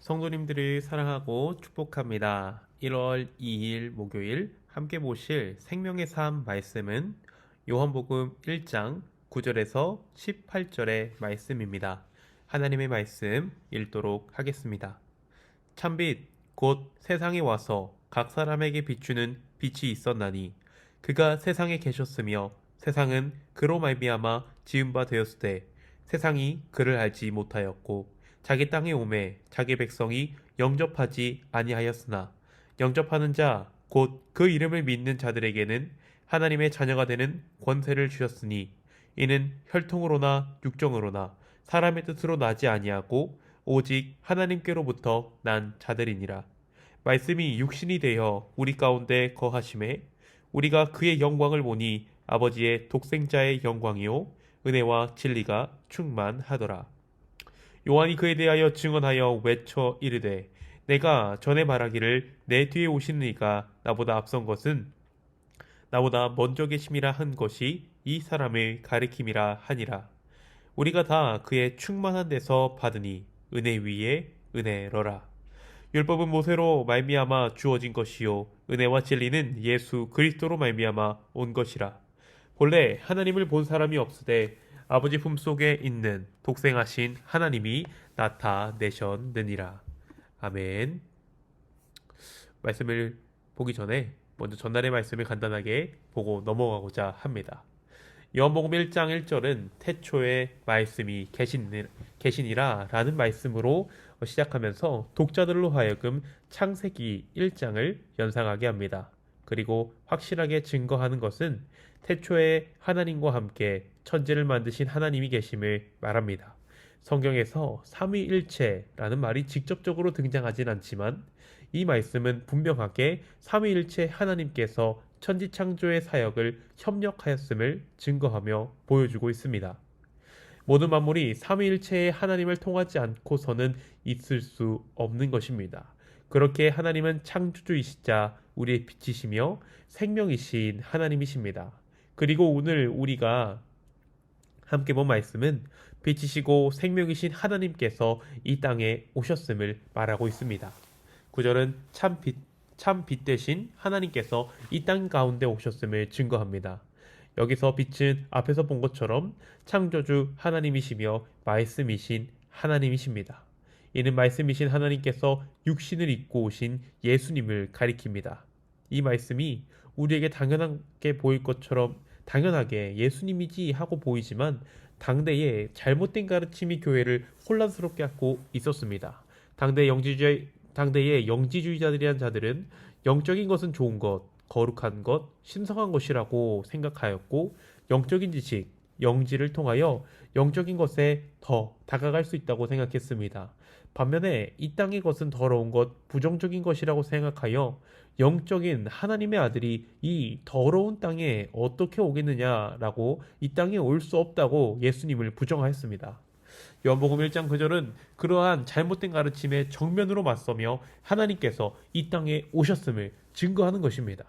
성도님들을 사랑하고 축복합니다. 1월 2일 목요일 함께 보실 생명의 삶 말씀은 요한복음 1장 9절에서 18절의 말씀입니다. 하나님의 말씀 읽도록 하겠습니다. 참빛 곧 세상에 와서 각 사람에게 비추는 빛이 있었나니 그가 세상에 계셨으며 세상은 그로 말미암아 지은 바 되었으되 세상이 그를 알지 못하였고 자기 땅에 오매 자기 백성이 영접하지 아니하였으나 영접하는 자 곧 그 이름을 믿는 자들에게는 하나님의 자녀가 되는 권세를 주셨으니 이는 혈통으로나 육정으로나 사람의 뜻으로 나지 아니하고 오직 하나님께로부터 난 자들이니라. 말씀이 육신이 되어 우리 가운데 거하심에 우리가 그의 영광을 보니 아버지의 독생자의 영광이요 은혜와 진리가 충만하더라. 요한이 그에 대하여 증언하여 외쳐 이르되 내가 전에 말하기를 내 뒤에 오시는 이가 나보다 앞선 것은 나보다 먼저 계심이라 한 것이 이 사람을 가리킴이라 하니라. 우리가 다 그의 충만한 데서 받으니 은혜 위에 은혜러라. 율법은 모세로 말미암아 주어진 것이요 은혜와 진리는 예수 그리스도로 말미암아 온 것이라. 본래 하나님을 본 사람이 없으되 아버지 품속에 있는 독생하신 하나님이 나타내셨느니라. 아멘. 말씀을 보기 전에 먼저 전날의 말씀을 간단하게 보고 넘어가고자 합니다. 요한복음 1장 1절은 태초에 말씀이 계시니라 라는 말씀으로 시작하면서 독자들로 하여금 창세기 1장을 연상하게 합니다. 그리고 확실하게 증거하는 것은 태초에 하나님과 함께 천지를 만드신 하나님이 계심을 말합니다. 성경에서 삼위일체라는 말이 직접적으로 등장하진 않지만 이 말씀은 분명하게 삼위일체 하나님께서 천지 창조의 사역을 협력하였음을 증거하며 보여주고 있습니다. 모든 만물이 삼위일체의 하나님을 통하지 않고서는 있을 수 없는 것입니다. 그렇게 하나님은 창조주이시자 우리의 빛이시며 생명이신 하나님이십니다. 그리고 오늘 우리가 함께 본 말씀은 빛이시고 생명이신 하나님께서 이 땅에 오셨음을 말하고 있습니다. 9절은 참 빛 대신 하나님께서 이 땅 가운데 오셨음을 증거합니다. 여기서 빛은 앞에서 본 것처럼 창조주 하나님이시며 말씀이신 하나님이십니다. 이는 말씀이신 하나님께서 육신을 입고 오신 예수님을 가리킵니다. 이 말씀이 우리에게 당연하게 보일 것처럼 당연하게 예수님이지 하고 보이지만 당대에 잘못된 가르침이 교회를 혼란스럽게 하고 있었습니다. 당대의 영지주의자들이란 자들은 영적인 것은 좋은 것, 거룩한 것, 신성한 것이라고 생각하였고 영적인 지식, 영지를 통하여 영적인 것에 더 다가갈 수 있다고 생각했습니다. 반면에 이 땅의 것은 더러운 것, 부정적인 것이라고 생각하여 영적인 하나님의 아들이 이 더러운 땅에 어떻게 오겠느냐라고 이 땅에 올 수 없다고 예수님을 부정하였습니다. 요한복음 1장 9절은 그러한 잘못된 가르침에 정면으로 맞서며 하나님께서 이 땅에 오셨음을 증거하는 것입니다.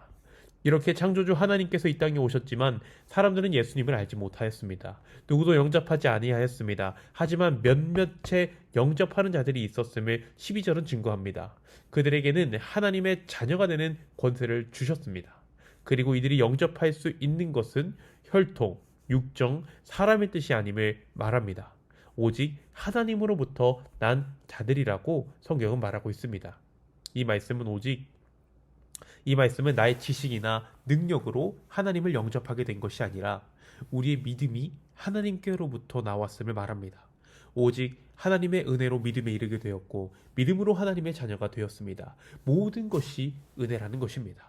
이렇게 창조주 하나님께서 이 땅에 오셨지만 사람들은 예수님을 알지 못하였습니다. 누구도 영접하지 아니하였습니다. 하지만 몇몇의 영접하는 자들이 있었음을 12절은 증거합니다. 그들에게는 하나님의 자녀가 되는 권세를 주셨습니다. 그리고 이들이 영접할 수 있는 것은 혈통, 육정, 사람의 뜻이 아님을 말합니다. 오직 하나님으로부터 난 자들이라고 성경은 말하고 있습니다. 이 말씀은 나의 지식이나 능력으로 하나님을 영접하게 된 것이 아니라 우리의 믿음이 하나님께로부터 나왔음을 말합니다. 오직 하나님의 은혜로 믿음에 이르게 되었고 믿음으로 하나님의 자녀가 되었습니다. 모든 것이 은혜라는 것입니다.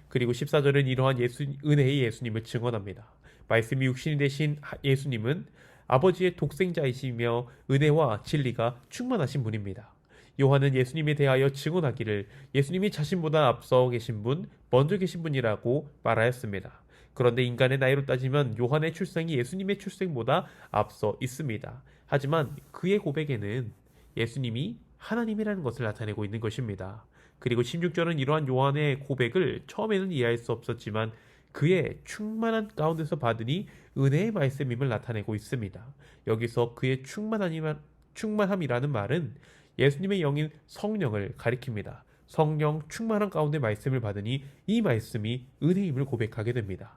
그리고 14절은 이러한 은혜의 예수님을 증언합니다. 말씀이 육신이 되신 예수님은 아버지의 독생자이시며 은혜와 진리가 충만하신 분입니다. 요한은 예수님에 대하여 증언하기를 예수님이 자신보다 앞서 계신 분, 먼저 계신 분이라고 말하였습니다. 그런데 인간의 나이로 따지면 요한의 출생이 예수님의 출생보다 앞서 있습니다. 하지만 그의 고백에는 예수님이 하나님이라는 것을 나타내고 있는 것입니다. 그리고 16절은 이러한 요한의 고백을 처음에는 이해할 수 없었지만 그의 충만한 가운데서 받으니 은혜의 말씀임을 나타내고 있습니다. 여기서 그의 충만함이라는 말은 예수님의 영인 성령을 가리킵니다. 성령 충만한 가운데 말씀을 받으니 이 말씀이 은혜임을 고백하게 됩니다.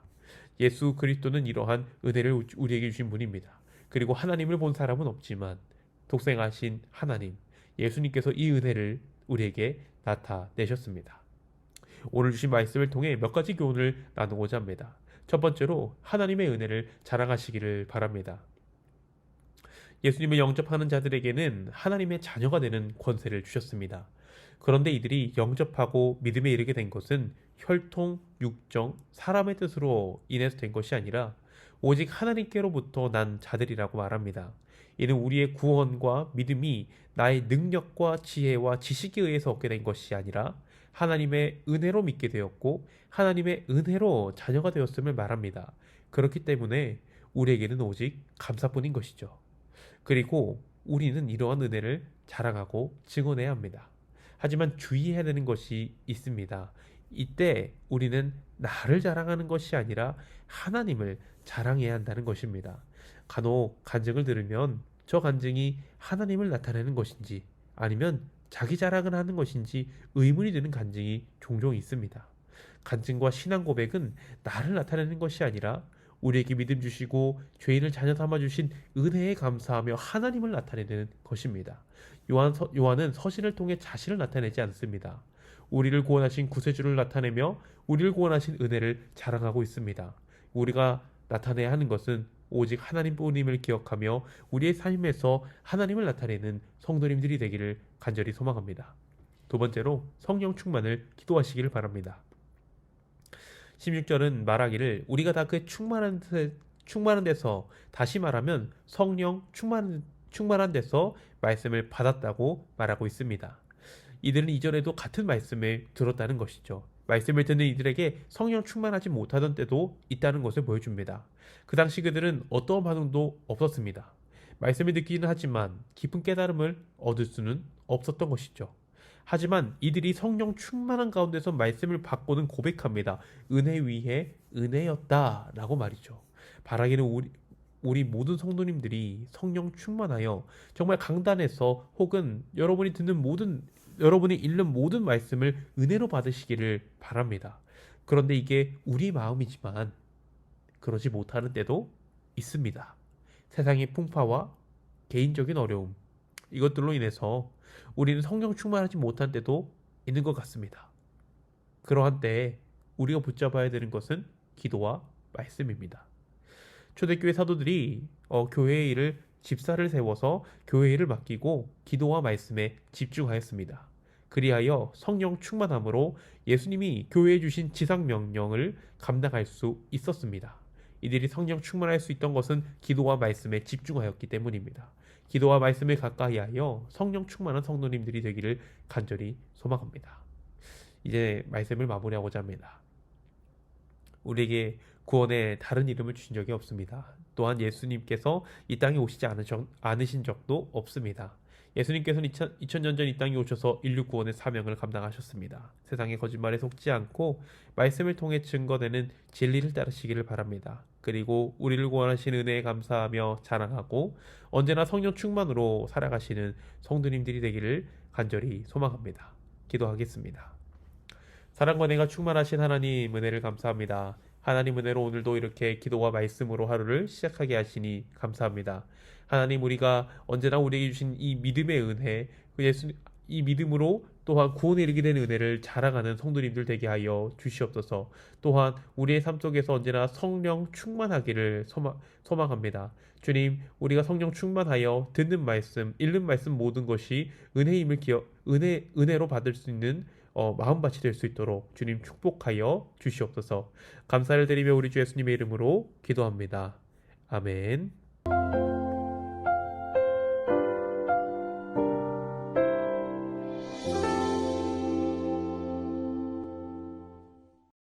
예수 그리스도는 이러한 은혜를 우리에게 주신 분입니다. 그리고 하나님을 본 사람은 없지만 독생하신 하나님, 예수님께서 이 은혜를 우리에게 나타내셨습니다. 오늘 주신 말씀을 통해 몇 가지 교훈을 나누고자 합니다. 첫 번째로 하나님의 은혜를 자랑하시기를 바랍니다. 예수님을 영접하는 자들에게는 하나님의 자녀가 되는 권세를 주셨습니다. 그런데 이들이 영접하고 믿음에 이르게 된 것은 혈통, 육정, 사람의 뜻으로 인해서 된 것이 아니라 오직 하나님께로부터 난 자들이라고 말합니다. 이는 우리의 구원과 믿음이 나의 능력과 지혜와 지식에 의해서 얻게 된 것이 아니라 하나님의 은혜로 믿게 되었고 하나님의 은혜로 자녀가 되었음을 말합니다. 그렇기 때문에 우리에게는 오직 감사뿐인 것이죠. 그리고 우리는 이러한 은혜를 자랑하고 증언해야 합니다. 하지만 주의해야 되는 것이 있습니다. 이때 우리는 나를 자랑하는 것이 아니라 하나님을 자랑해야 한다는 것입니다. 간혹 간증을 들으면 저 간증이 하나님을 나타내는 것인지 아니면 자기 자랑을 하는 것인지 의문이 드는 간증이 종종 있습니다. 간증과 신앙 고백은 나를 나타내는 것이 아니라 우리에게 믿음 주시고 죄인을 자녀 삼아 주신 은혜에 감사하며 하나님을 나타내는 것입니다. 요한은 서신을 통해 자신을 나타내지 않습니다. 우리를 구원하신 구세주를 나타내며 우리를 구원하신 은혜를 자랑하고 있습니다. 우리가 나타내야 하는 것은 오직 하나님뿐임을 기억하며 우리의 삶에서 하나님을 나타내는 성도님들이 되기를 간절히 소망합니다. 두 번째로 성령 충만을 기도하시기를 바랍니다. 16절은 말하기를 우리가 다 그 충만한 데서, 다시 말하면 성령 충만한 데서 말씀을 받았다고 말하고 있습니다. 이들은 이전에도 같은 말씀을 들었다는 것이죠. 말씀을 듣는 이들에게 성령 충만하지 못하던 때도 있다는 것을 보여줍니다. 그 당시 그들은 어떠한 반응도 없었습니다. 말씀을 듣기는 하지만 깊은 깨달음을 얻을 수는 없었던 것이죠. 하지만 이들이 성령 충만한 가운데서 말씀을 받고는 고백합니다. 은혜 위에 은혜였다 라고 말이죠. 바라기는 우리 모든 성도님들이 성령 충만하여 정말 강단에서 혹은 여러분이 읽는 모든 말씀을 은혜로 받으시기를 바랍니다. 그런데 이게 우리 마음이지만 그러지 못하는 때도 있습니다. 세상의 풍파와 개인적인 어려움, 이것들로 인해서 우리는 성령 충만하지 못한 때도 있는 것 같습니다. 그러한 때에 우리가 붙잡아야 되는 것은 기도와 말씀입니다. 초대교회 사도들이 교회의 일을 집사를 세워서 교회의 일을 맡기고 기도와 말씀에 집중하였습니다. 그리하여 성령 충만함으로 예수님이 교회에 주신 지상 명령을 감당할 수 있었습니다. 이들이 성령 충만할 수 있던 것은 기도와 말씀에 집중하였기 때문입니다. 기도와 말씀을 가까이하여 성령 충만한 성도님들이 되기를 간절히 소망합니다. 이제 말씀을 마무리하고자 합니다. 우리에게 구원의 다른 이름을 주신 적이 없습니다. 또한 예수님께서 이 땅에 오시지 않으신 적도 없습니다. 예수님께서는 2000년 전 이 땅에 오셔서 인류 구원의 사명을 감당하셨습니다. 세상의 거짓말에 속지 않고 말씀을 통해 증거되는 진리를 따르시기를 바랍니다. 그리고 우리를 구원하신 은혜에 감사하며 자랑하고 언제나 성령 충만으로 살아가시는 성도님들이 되기를 간절히 소망합니다. 기도하겠습니다. 사랑과 은혜가 충만하신 하나님 은혜를 감사합니다. 하나님 은혜로 오늘도 이렇게 기도와 말씀으로 하루를 시작하게 하시니 감사합니다. 하나님, 우리가 언제나 우리에게 주신 이 믿음의 은혜, 이 믿음으로 또한 구원에 이르게 된 은혜를 자랑하는 성도님들 되게 하여 주시옵소서. 또한 우리의 삶 속에서 언제나 성령 충만하기를 소망합니다. 주님, 우리가 성령 충만하여 듣는 말씀, 읽는 말씀 모든 것이 은혜로 받을 수 있는 마음밭이 될 수 있도록 주님 축복하여 주시옵소서. 감사를 드리며 우리 주 예수님의 이름으로 기도합니다. 아멘.